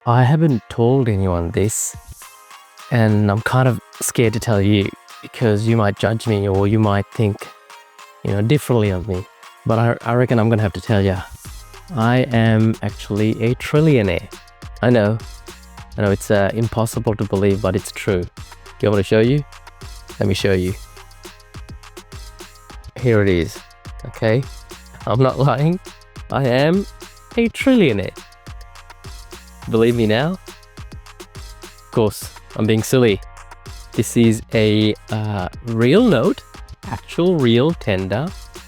I haven't told anyone this, and I'm kind of scared to tell you because you might judge me or you might think, differently of me. But I reckon I'm gonna have to tell you. I am actually a trillionaire. I know it's impossible to believe, but it's true. Do you want me to show you? Let me show you. Here it is. Okay, I'm not lying. I am a trillionaire. Believe me now? Of course, I'm being silly. This is a real note, actual real tender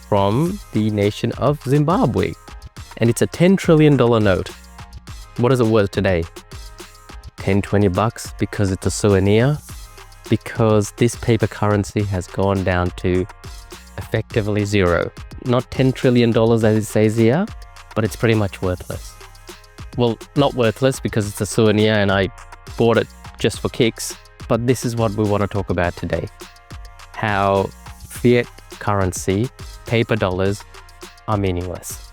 from the nation of Zimbabwe. And it's a $10 trillion note. What is it worth today? 10, 20 bucks because it's a souvenir? Because this paper currency has gone down to effectively zero. Not $10 trillion as it says here, but it's pretty much worthless. Well, not worthless because it's a souvenir and I bought it just for kicks, but this is what we want to talk about today. How fiat currency, paper dollars, are meaningless.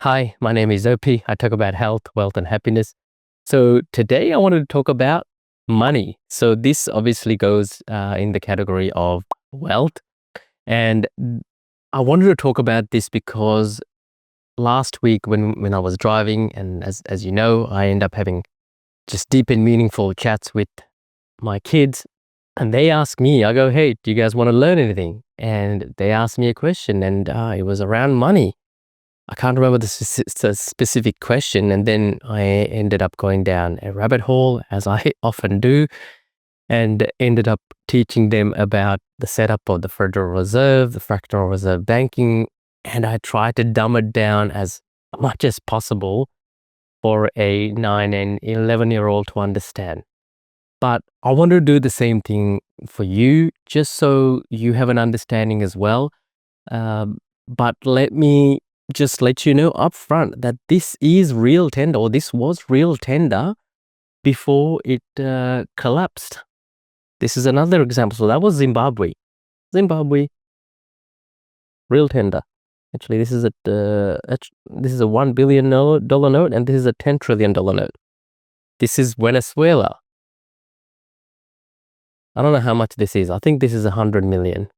Hi, my name is Opie. I talk about health, wealth, and happiness. So today I wanted to talk about money. So this obviously goes in the category of wealth. And I wanted to talk about this because last week when I was driving, and as you know, I end up having just deep and meaningful chats with my kids. And they ask me, I go, hey, do you guys want to learn anything? And they asked me a question and it was around money. I can't remember the specific question, and then I ended up going down a rabbit hole, as I often do, and ended up teaching them about the setup of the Federal Reserve, the fractional reserve banking, and I tried to dumb it down as much as possible for a 9 and 11-year-old to understand. But I want to do the same thing for you, just so you have an understanding as well. But let me just let you know up front that this is real tender, or this was real tender before it collapsed. This is another example. So that was Zimbabwe, real tender. Actually, this is a $1 billion note, and this is a $10 trillion note. This is Venezuela. I don't know how much this is. I think this is 100 million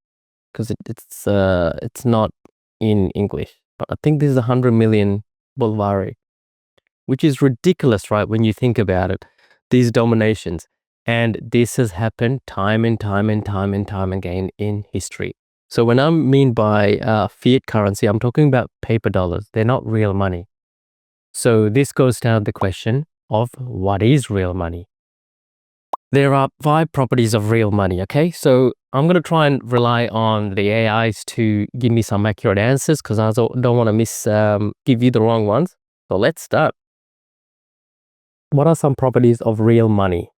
because it's not in English. But I think this is 100 million Bolvari, which is ridiculous, right? When you think about it, these dominations. And this has happened time and time again in history. So when I mean by fiat currency, I'm talking about paper dollars. They're not real money. So this goes down to the question of what is real money? There are 5 properties of real money, okay? So I'm going to try and rely on the AIs to give me some accurate answers because I don't want to give you the wrong ones. So let's start. What are some properties of real money?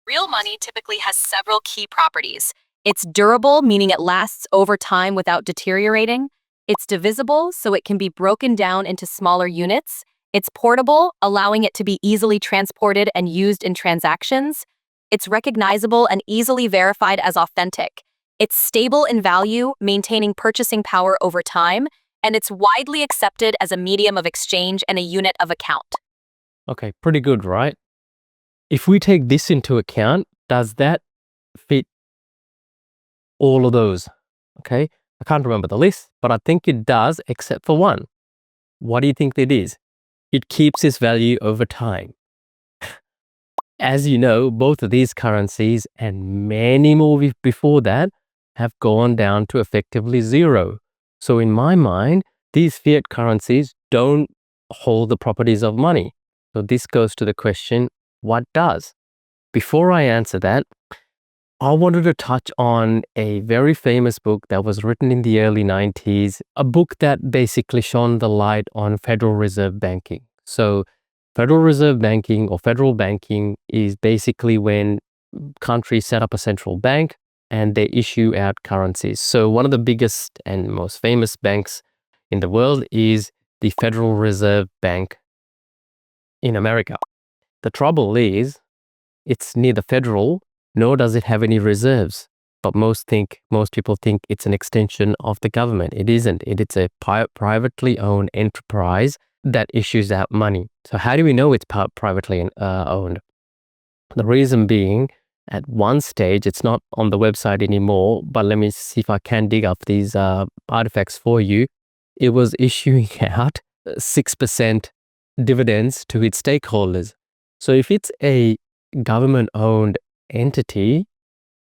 Real money typically has several key properties. It's durable, meaning it lasts over time without deteriorating. It's divisible, so it can be broken down into smaller units. It's portable, allowing it to be easily transported and used in transactions. It's recognizable and easily verified as authentic. It's stable in value, maintaining purchasing power over time, and it's widely accepted as a medium of exchange and a unit of account. Okay, pretty good, right? If we take this into account, does that fit all of those? Okay, I can't remember the list, but I think it does, except for one. What do you think it is? It keeps its value over time. As you know, both of these currencies and many more before that have gone down to effectively zero. So in my mind, these fiat currencies don't hold the properties of money. So this goes to the question, what does? Before I answer that, I wanted to touch on a very famous book that was written in the early 90s, a book that basically shone the light on Federal Reserve banking. So Federal Reserve banking or federal banking is basically when countries set up a central bank and they issue out currencies. So one of the biggest and most famous banks in the world is the Federal Reserve Bank in America. The trouble is, it's neither federal nor does it have any reserves. But most people think it's an extension of the government. It isn't. It's a privately owned enterprise that issues out money. So how do we know it's privately owned? The reason being, at one stage, it's not on the website anymore, but let me see if I can dig up these artifacts for you. It was issuing out 6% dividends to its stakeholders. So if it's a government-owned entity,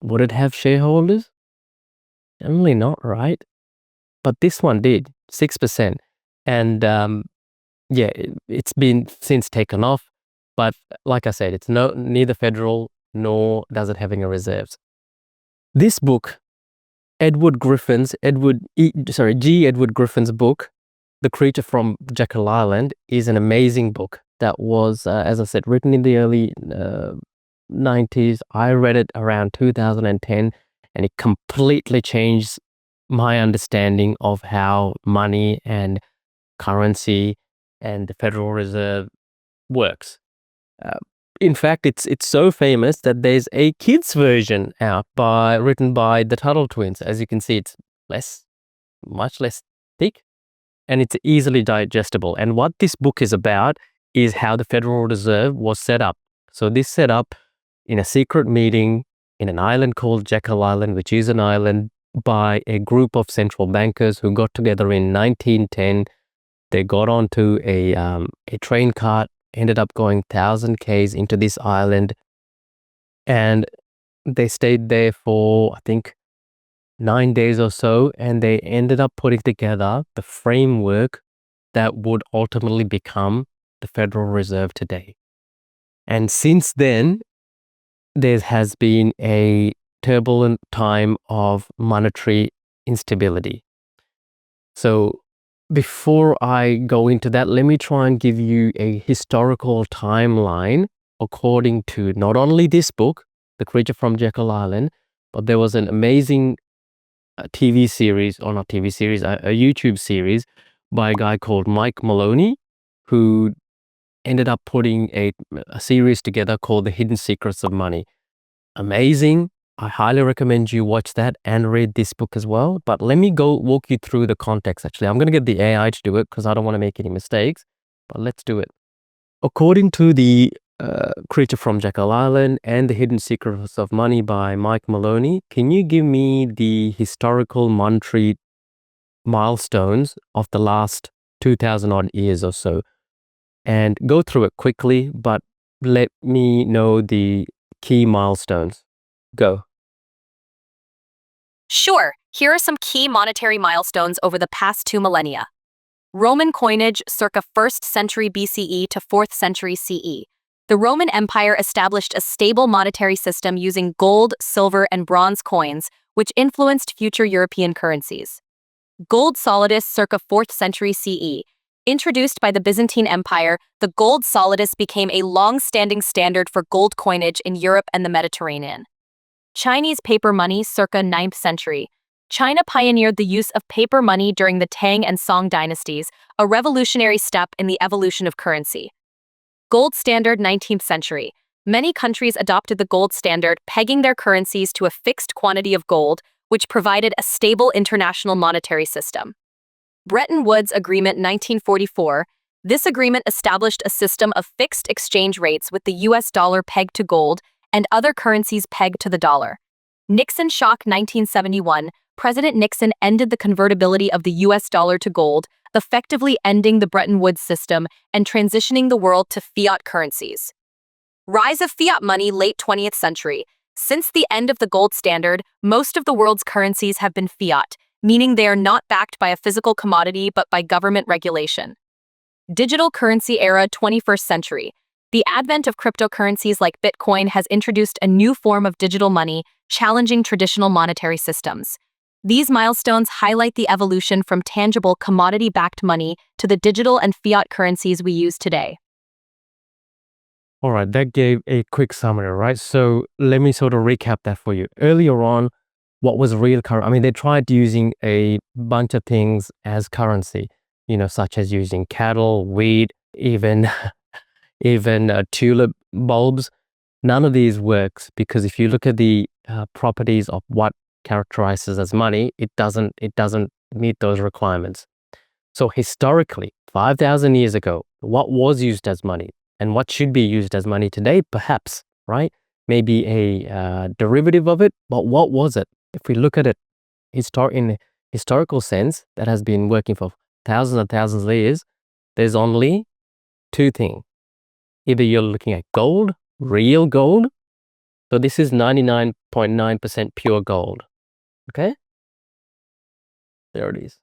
would it have shareholders? Generally not, right? But this one did, 6%. And yeah, it's been since taken off. But like I said, it's neither federal nor does it have any reserves. This book, G. Edward Griffin's book, The Creature from Jekyll Island, is an amazing book that was, as I said, written in the early 90s. I read it around 2010, and it completely changed my understanding of how money and currency and the Federal Reserve works. In fact, it's so famous that there's a kids version out written by the Tuttle twins. As you can see, it's much less thick, and it's easily digestible. And what this book is about is how the Federal Reserve was set up. So this set up in a secret meeting in an island called Jekyll Island, which is an island, by a group of central bankers who got together in 1910. They got onto a train cart, ended up going 1,000 k's into this island, and they stayed there for, I think, 9 days or so, and they ended up putting together the framework that would ultimately become the Federal Reserve today. And since then, there has been a turbulent time of monetary instability. So before I go into that, let me try and give you a historical timeline according to not only this book, The Creature from Jekyll Island, but there was an amazing TV series, or not TV series, a YouTube series by a guy called Mike Maloney, who ended up putting a series together called The Hidden Secrets of Money. Amazing. I highly recommend you watch that and read this book as well. But let me walk you through the context. Actually, I'm going to get the AI to do it because I don't want to make any mistakes, but let's do it. According to the Creature from Jekyll Island and The Hidden Secrets of Money by Mike Maloney, can you give me the historical monetary milestones of the last 2,000 odd years or so? And go through it quickly, but let me know the key milestones. Go. Sure, here are some key monetary milestones over the past 2 millennia. Roman coinage circa 1st century BCE to 4th century CE. The Roman Empire established a stable monetary system using gold, silver, and bronze coins, which influenced future European currencies. Gold solidus circa 4th century CE. Introduced by the Byzantine Empire, the gold solidus became a long-standing standard for gold coinage in Europe and the Mediterranean. Chinese paper money circa 9th century. China pioneered the use of paper money during the Tang and Song dynasties, a revolutionary step in the evolution of currency. Gold standard 19th century. Many countries adopted the gold standard, pegging their currencies to a fixed quantity of gold, which provided a stable international monetary system. Bretton Woods Agreement 1944. This agreement established a system of fixed exchange rates with the US dollar pegged to gold and other currencies pegged to the dollar. Nixon shock 1971. President Nixon ended the convertibility of the US dollar to gold, effectively ending the Bretton Woods system and transitioning the world to fiat currencies. Rise of fiat money late 20th century. Since the end of the gold standard, most of the world's currencies have been fiat, meaning they are not backed by a physical commodity but by government regulation. Digital currency era 21st century. The advent of cryptocurrencies like Bitcoin has introduced a new form of digital money, challenging traditional monetary systems. These milestones highlight the evolution from tangible commodity-backed money to the digital and fiat currencies we use today. All right, that gave a quick summary, right? So let me sort of recap that for you. Earlier on, what was real currency? I mean, they tried using a bunch of things as currency, such as using cattle, wheat, even tulip bulbs. none of these works, because if you look at the properties of what characterizes as money, it doesn't meet those requirements. So historically, 5,000 years ago, what was used as money and what should be used as money today, perhaps, right? Maybe a derivative of it, but what was it? If we look at it in a historical sense, that has been working for thousands and thousands of years, there's only two things. Either you're looking at gold, real gold. So this is 99.9% pure gold. Okay? There it is.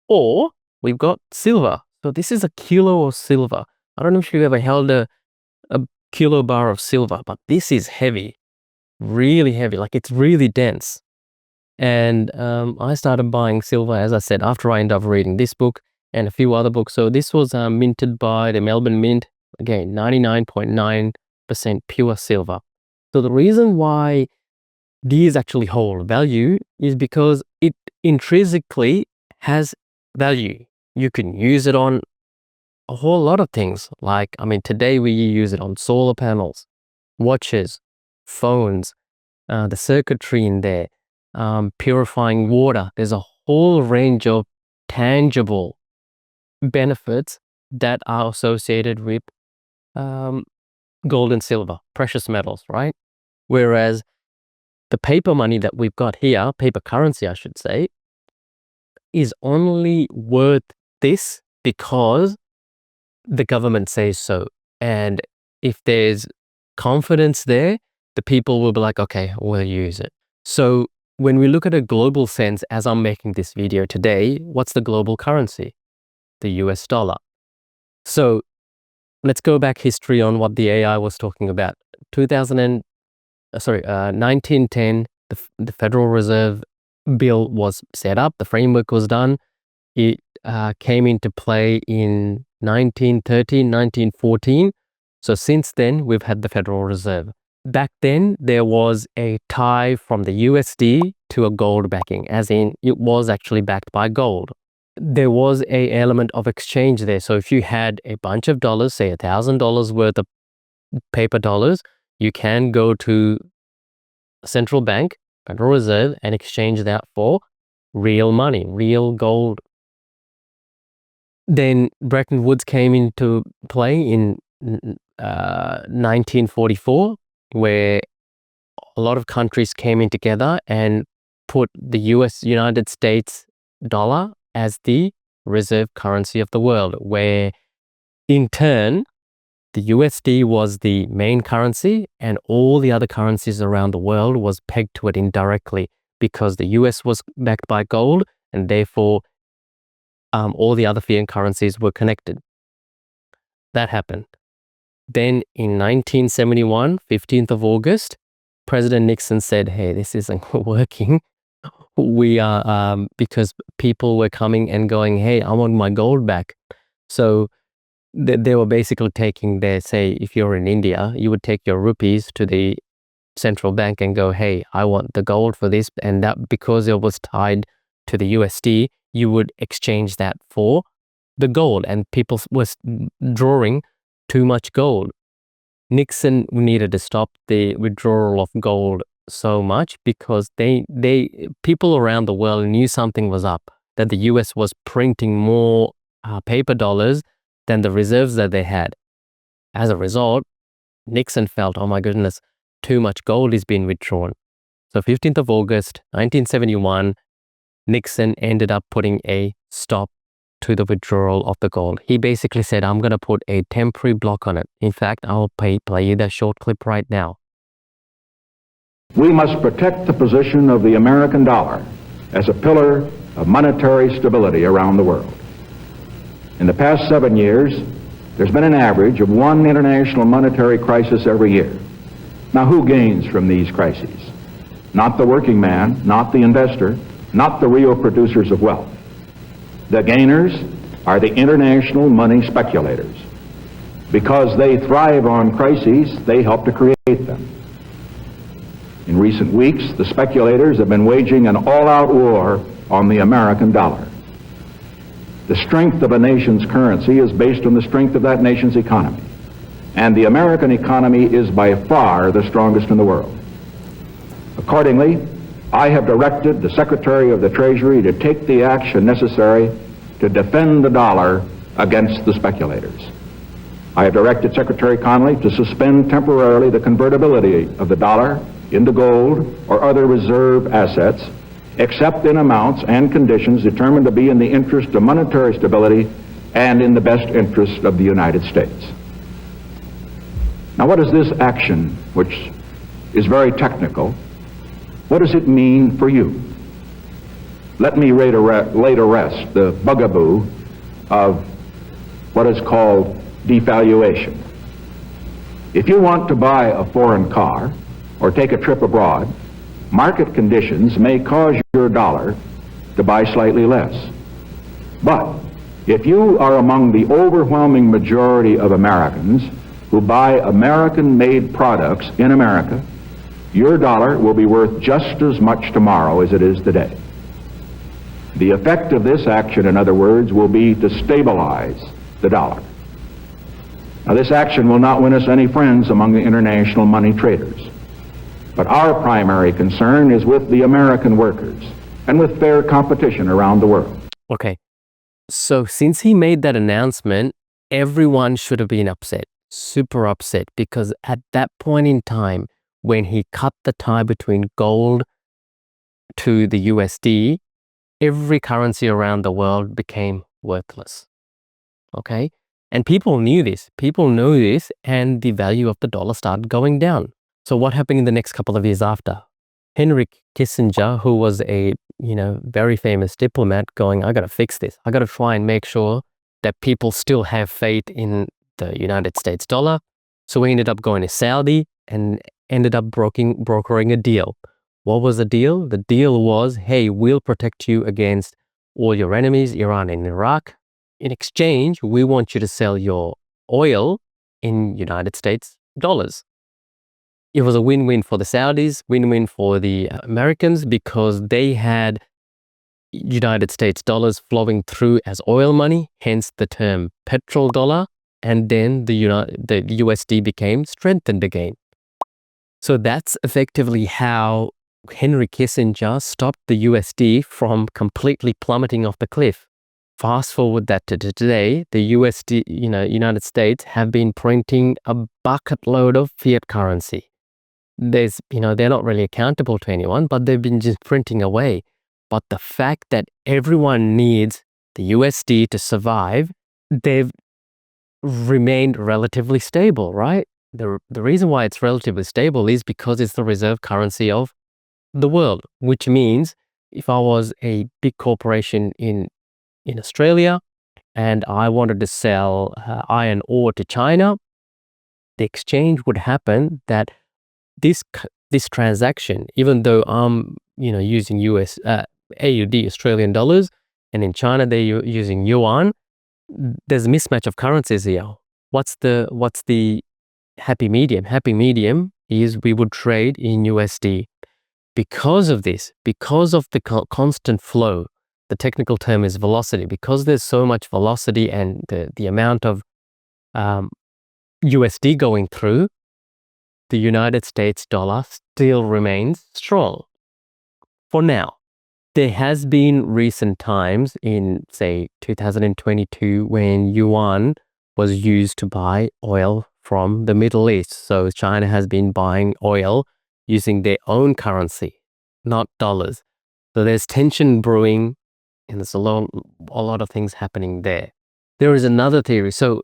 Or we've got silver. So this is a kilo of silver. I don't know if you've ever held a kilo bar of silver, but this is heavy, really heavy. Like, it's really dense. And I started buying silver, as I said, after I ended up reading this book and a few other books. So this was minted by the Melbourne Mint. Again, 99.9% pure silver. So the reason why these actually hold value is because it intrinsically has value. You can use it on a whole lot of things. Like, I mean, today we use it on solar panels, watches, phones, the circuitry in there, purifying water. There's a whole range of tangible benefits that are associated with gold and silver, precious metals, right? Whereas the paper money that we've got here, paper currency, I should say, is only worth this because the government says so. And if there's confidence there, the people will be like, okay, we'll use it. So when we look at a global sense, as I'm making this video today, what's the global currency? The US dollar. So let's go back history on what the AI was talking about. 1910, the Federal Reserve Bill was set up, the framework was done. It came into play in 1913, 1914. So since then, we've had the Federal Reserve. Back then, there was a tie from the USD to a gold backing, as in it was actually backed by gold. There was an element of exchange there. So if you had a bunch of dollars, say $1,000 worth of paper dollars, you can go to a central bank, Federal Reserve, and exchange that for real money, real gold. Then Bretton Woods came into play in 1944, where a lot of countries came in together and put the United States dollar as the reserve currency of the world, where in turn, the USD was the main currency and all the other currencies around the world was pegged to it indirectly because the US was backed by gold and therefore all the other fiat currencies were connected. That happened. Then in 1971, 15th of August, President Nixon said, hey, this isn't working. We are, because people were coming and going, hey, I want my gold back. So they were basically taking their, say, if you're in India, you would take your rupees to the central bank and go, hey, I want the gold for this. And that, because it was tied to the USD, you would exchange that for the gold. And people was drawing too much gold. Nixon needed to stop the withdrawal of gold so much because people around the world knew something was up, that the US was printing more paper dollars than the reserves that they had. As a result, Nixon felt, oh my goodness, too much gold is being withdrawn. So 15th of August, 1971, Nixon ended up putting a stop to the withdrawal of the gold. He basically said, I'm going to put a temporary block on it. In fact, I'll play you that short clip right now. We must protect the position of the American dollar as a pillar of monetary stability around the world. In the past 7 years, there's been an average of one international monetary crisis every year. Now, who gains from these crises? Not the working man, not the investor, not the real producers of wealth. The gainers are the international money speculators. Because they thrive on crises, they help to create them. In recent weeks, the speculators have been waging an all-out war on the American dollar. The strength of a nation's currency is based on the strength of that nation's economy. and the American economy is by far the strongest in the world. Accordingly, I have directed the Secretary of the Treasury to take the action necessary to defend the dollar against the speculators. I have directed Secretary Connally to suspend temporarily the convertibility of the dollar into gold or other reserve assets, except in amounts and conditions determined to be in the interest of monetary stability and in the best interest of the United States. Now, what is this action, which is very technical, what does it mean for you? Let me lay to rest the bugaboo of what is called devaluation. If you want to buy a foreign car or take a trip abroad, market conditions may cause your dollar to buy slightly less. But if you are among the overwhelming majority of Americans who buy American-made products in America, your dollar will be worth just as much tomorrow as it is today. The effect of this action, in other words, will be to stabilize the dollar. Now, this action will not win us any friends among the international money traders, but our primary concern is with the American workers and with fair competition around the world. Okay, so since he made that announcement, everyone should have been upset, super upset, because at that point in time, when he cut the tie between gold to the USD, every currency around the world became worthless. Okay? And people knew this. People know this, and the value of the dollar started going down. So what happened in the next couple of years after? Henry Kissinger, who was a, very famous diplomat, going, I got to fix this. I got to try and make sure that people still have faith in the United States dollar. So we ended up going to Saudi and ended up brokering a deal. What was the deal? The deal was, hey, we'll protect you against all your enemies, Iran and Iraq. In exchange, we want you to sell your oil in United States dollars. It was a win-win for the Saudis, win-win for the Americans, because they had United States dollars flowing through as oil money, hence the term petrodollar, and then the USD became strengthened again. So that's effectively how Henry Kissinger stopped the USD from completely plummeting off the cliff. Fast forward that to today, the USD, United States have been printing a bucket load of fiat currency. They're not really accountable to anyone, but they've been just printing away. But the fact that everyone needs the USD to survive, they've remained relatively stable, right? The reason why it's relatively stable is because it's the reserve currency of the world, which means if I was a big corporation in Australia and I wanted to sell iron ore to China, the exchange would happen that this transaction, even though I'm using AUD, Australian dollars, and in China they're using yuan, there's a mismatch of currencies here. What's the happy medium? Happy medium is we would trade in USD. Because of this, because of the constant flow, the technical term is velocity, because there's so much velocity and the amount of USD going through, the United States dollar still remains strong for now. There has been recent times in, say, 2022 when yuan was used to buy oil from the Middle East. So China has been buying oil using their own currency, not dollars. So there's tension brewing, and there's a lot of things happening there. There is another theory. So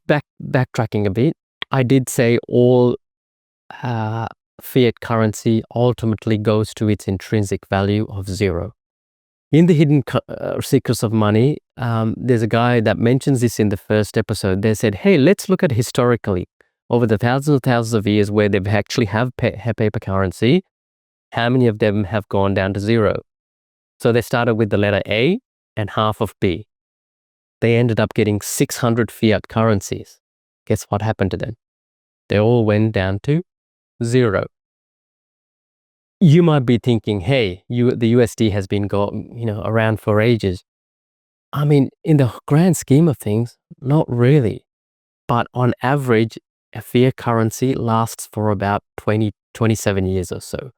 backtracking a bit, I did say all fiat currency ultimately goes to its intrinsic value of zero. In the Hidden Secrets of Money, there's a guy that mentions this in the first episode. They said, hey, let's look at historically, over the thousands of years where they've actually have paper currency, how many of them have gone down to zero? So they started with the letter A and half of B. They ended up getting 600 fiat currencies. Guess what happened to them? They all went down to zero. You might be thinking, hey, the USD has been around for ages. I mean, in the grand scheme of things, not really. But on average, a fiat currency lasts for about 27 years or so.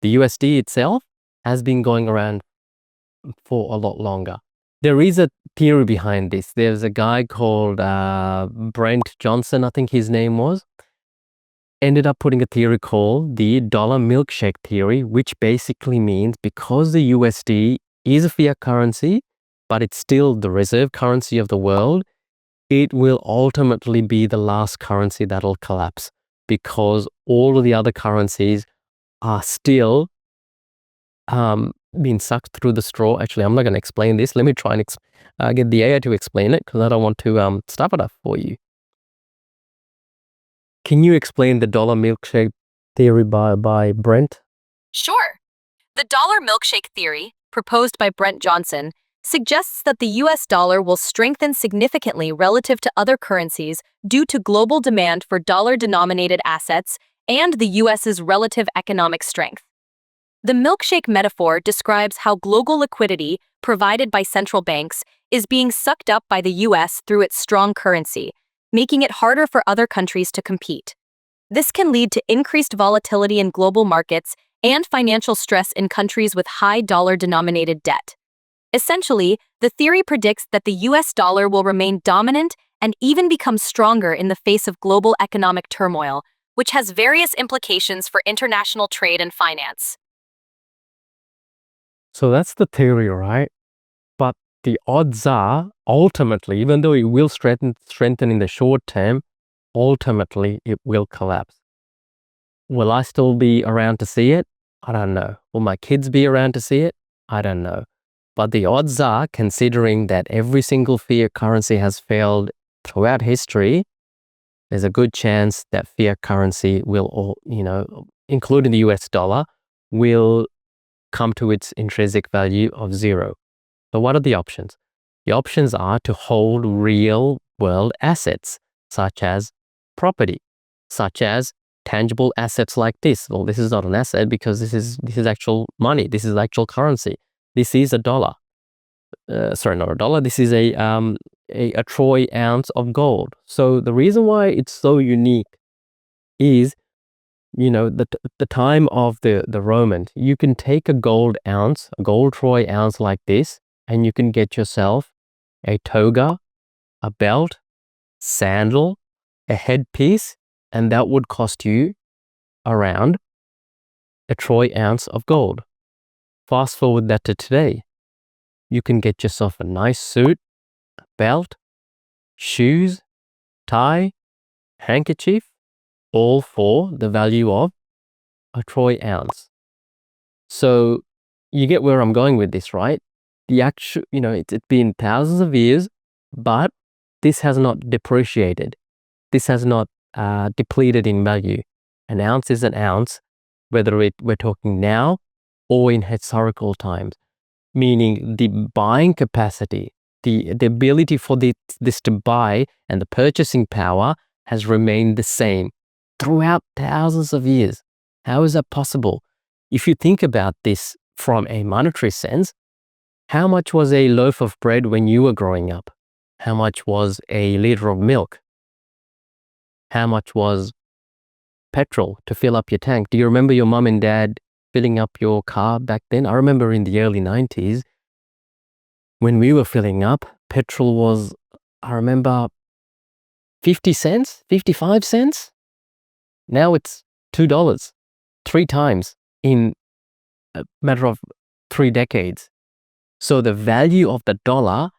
The USD itself has been going around for a lot longer. There is a theory behind this. There's a guy called Brent Johnson, I think his name was, ended up putting a theory called the dollar milkshake theory, which basically means because the USD is a fiat currency, but it's still the reserve currency of the world, it will ultimately be the last currency that'll collapse because all of the other currencies are still being sucked through the straw. Actually, I'm not going to explain this. Let me try and get the AI to explain it because I don't want to stuff it up for you. Can you explain the dollar milkshake theory by Brent? Sure. The dollar milkshake theory, proposed by Brent Johnson, suggests that the US dollar will strengthen significantly relative to other currencies due to global demand for dollar-denominated assets and the US's relative economic strength. The milkshake metaphor describes how global liquidity, provided by central banks, is being sucked up by the US through its strong currency, making it harder for other countries to compete. This can lead to increased volatility in global markets and financial stress in countries with high dollar-denominated debt. Essentially, the theory predicts that the US dollar will remain dominant and even become stronger in the face of global economic turmoil, which has various implications for international trade and finance. So that's the theory, right? But the odds are, ultimately, even though it will strengthen in the short term, ultimately it will collapse. Will I still be around to see it? I don't know. Will my kids be around to see it? I don't know. But the odds are, considering that every single fiat currency has failed throughout history, there's a good chance that fiat currency will, including the US dollar, will come to its intrinsic value of zero. So what are the options? The options are to hold real world assets, such as property, such as tangible assets like this. Well, this is not an asset because this is actual money. This is actual currency. This is a dollar. Sorry, not a dollar. This is a troy ounce of gold. So the reason why it's so unique is, the time of the Romans. You can take a gold ounce, a gold troy ounce like this, and you can get yourself a toga, a belt, sandal, a headpiece, and that would cost you around a troy ounce of gold. Fast forward that to today. You can get yourself a nice suit, a belt, shoes, tie, handkerchief, all for the value of a troy ounce. So you get where I'm going with this, right? The actual, it's been thousands of years, but this has not depreciated. This has not depleted in value. An ounce is an ounce, whether we're talking now or in historical times, meaning the buying capacity, the ability for this to buy and the purchasing power has remained the same throughout thousands of years. How is that possible? If you think about this from a monetary sense, how much was a loaf of bread when you were growing up? How much was a liter of milk? How much was petrol to fill up your tank? Do you remember your mum and dad filling up your car back then? I remember in the early 90s, when we were filling up, petrol was, I remember, 50 cents, 55 cents. Now it's $2, 3 times in a matter of 3 decades. So the value of the dollar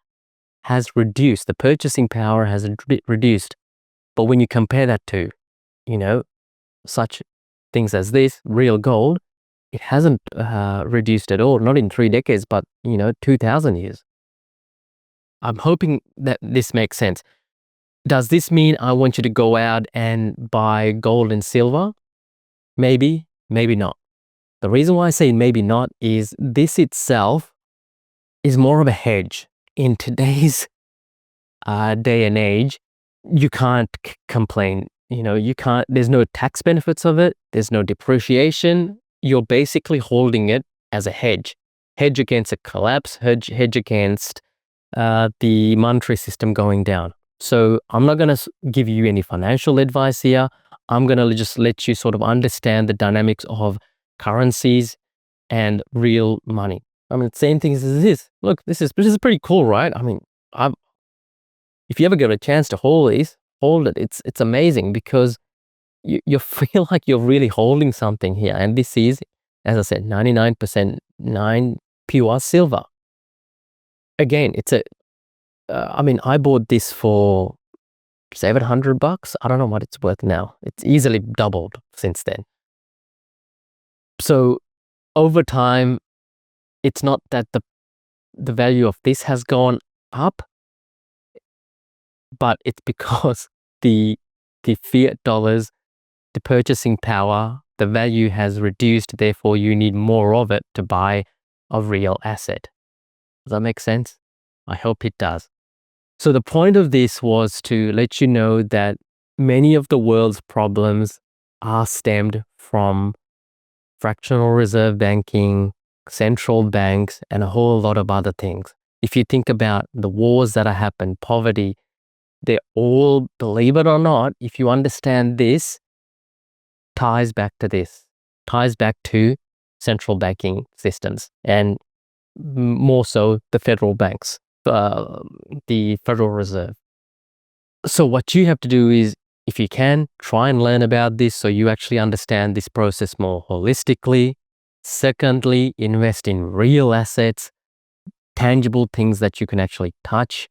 has reduced, the purchasing power has reduced. But when you compare that to, such things as this, real gold, it hasn't reduced at all, not in 3 decades, but, 2,000 years. I'm hoping that this makes sense. Does this mean I want you to go out and buy gold and silver? Maybe, maybe not. The reason why I say maybe not is this itself is more of a hedge. In today's day and age, you can't complain. There's no tax benefits of it. There's no depreciation. You're basically holding it as a hedge against a collapse, hedge against the monetary system going down. So I'm not going to give you any financial advice here. I'm going to just let you sort of understand the dynamics of currencies and real money. I mean, same thing as this. Look, this is pretty cool, right? I mean, if you ever get a chance to hold it. It's amazing because you feel like you're really holding something here. And this is, as I said, 99% pure silver. Again, I mean, I bought this for $700. I don't know what it's worth now. It's easily doubled since then. So over time, it's not that the value of this has gone up, but it's because the fiat dollars, the purchasing power, the value has reduced. Therefore, you need more of it to buy a real asset. Does that make sense? I hope it does. So the point of this was to let you know that many of the world's problems are stemmed from fractional reserve banking, central banks, and a whole lot of other things. If you think about the wars that have happened, poverty, they all, believe it or not, if you understand this, ties back to central banking systems, and more so the federal banks, the Federal Reserve. So what you have to do is, if you can, try and learn about this so you actually understand this process more holistically. Secondly, invest in real assets, tangible things that you can actually touch.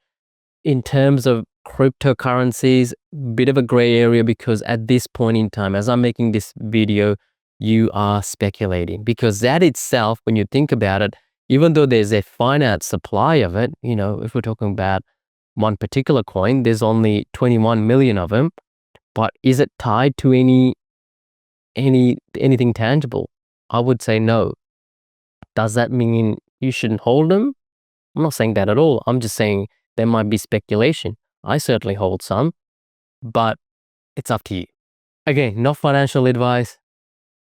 In terms of cryptocurrencies, bit of a gray area, because at this point in time, as I'm making this video, you are speculating, because that itself, when you think about it, even though there's a finite supply of it, if we're talking about one particular coin, there's only 21 million of them, but is it tied to anything tangible? I would say no. Does that mean you shouldn't hold them? I'm not saying that at all. I'm just saying there might be speculation. I certainly hold some, but it's up to you. Again, not financial advice,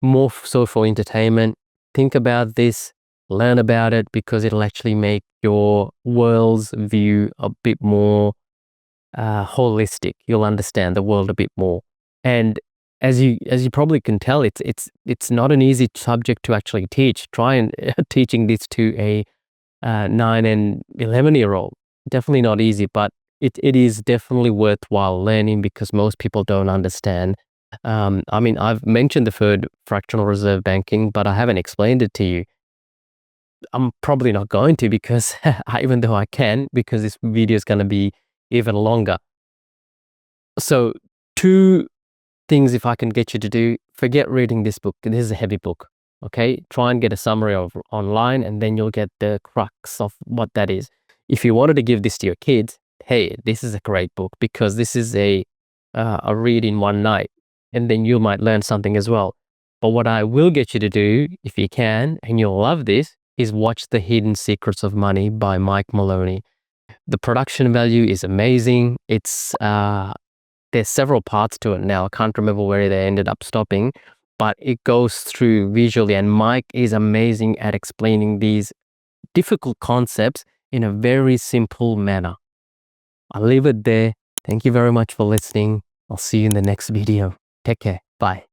more so for entertainment. Think about this, learn about it, because it'll actually make your world's view a bit more holistic. You'll understand the world a bit more. And as you probably can tell, it's not an easy subject to actually teach. Try and teaching this to a 9 and 11-year-old. Definitely not easy, but it is definitely worthwhile learning, because most people don't understand. I mean, I've mentioned the third fractional reserve banking, but I haven't explained it to you. I'm probably not going to, because even though I can, because this video is going to be even longer. So 2 things, if I can get you to do: forget reading this book. This is a heavy book. Okay, try and get a summary of online, and then you'll get the crux of what that is. If you wanted to give this to your kids, hey, this is a great book, because this is a read in one night, and then you might learn something as well. But what I will get you to do, if you can, and you'll love this, is watch The Hidden Secrets of Money by Mike Maloney. The production value is amazing. There's several parts to it now. I can't remember where they ended up stopping, but it goes through visually, and Mike is amazing at explaining these difficult concepts in a very simple manner. I'll leave it there. Thank you very much for listening. I'll see you in the next video. Take care. Bye.